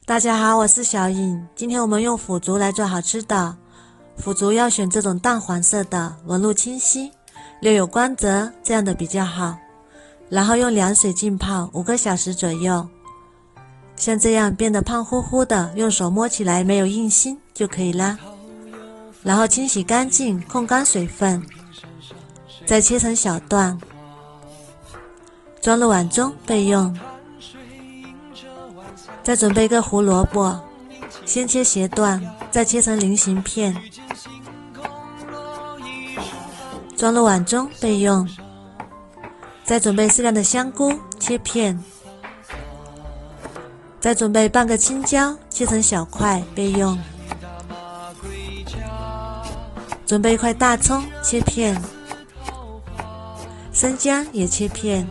大家好，我是小颖。今天我们用腐竹来做好吃的。腐竹要选这种淡黄色的，纹路清晰，略有光泽，这样的比较好。然后用凉水浸泡5个小时左右，像这样变得胖乎乎的，用手摸起来没有硬心就可以啦。然后清洗干净，控干水分，再切成小段，装入碗中备用。再准备一个胡萝卜，先切斜段，再切成菱形片，装入碗中备用。再准备适量的香菇，切片。再准备半个青椒，切成小块备用。准备一块大葱，切片。生姜也切片。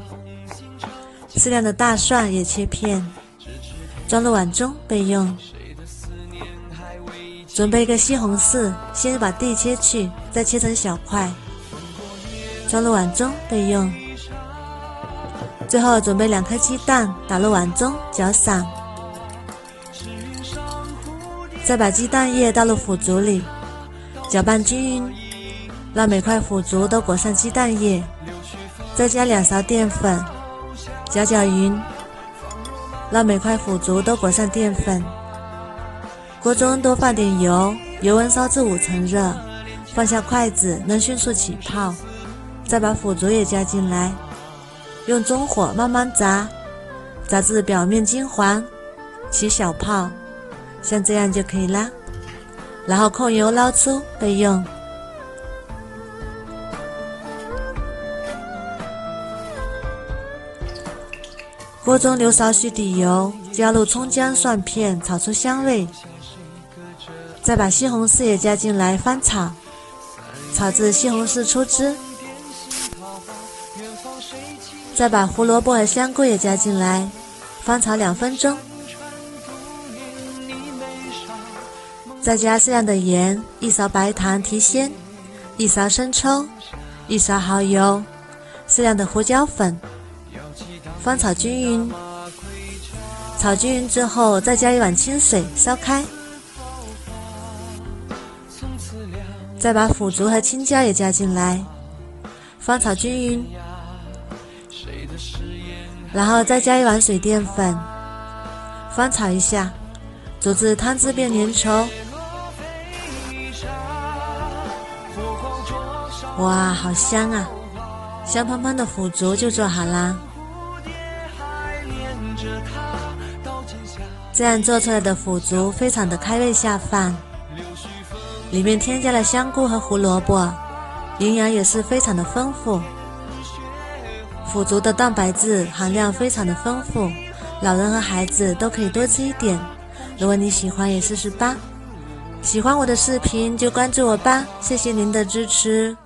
适量的大蒜也切片。装入碗中备用。准备一个西红柿，先把蒂切去，再切成小块，装入碗中备用。最后准备2颗鸡蛋，打入碗中搅散，再把鸡蛋液倒入腐竹里，搅拌均匀，让每块腐竹都裹上鸡蛋液，再加2勺淀粉，搅搅匀，让每块腐竹都裹上淀粉。锅中多放点油，油温烧至5成热，放下筷子能迅速起泡，再把腐竹也加进来，用中火慢慢炸，炸至表面金黄，起小泡，像这样就可以啦。然后控油捞出备用。锅中留少许底油，加入葱姜蒜片，炒出香味。再把西红柿也加进来翻炒，炒至西红柿出汁。再把胡萝卜和香菇也加进来，翻炒2分钟。再加适量的盐，1勺白糖提鲜，1勺生抽，1勺蚝油，适量的胡椒粉，翻炒均匀。炒均匀之后，再加1碗清水烧开。再把腐竹和青椒也加进来，翻炒均匀。然后再加1碗水淀粉，翻炒一下，煮至汤汁变粘稠。哇，好香啊！香喷喷的腐竹就做好啦。这样做出来的腐竹非常的开胃下饭，里面添加了香菇和胡萝卜，营养也是非常的丰富。腐竹的蛋白质含量非常的丰富，老人和孩子都可以多吃一点。如果你喜欢也试试吧。喜欢我的视频就关注我吧，谢谢您的支持。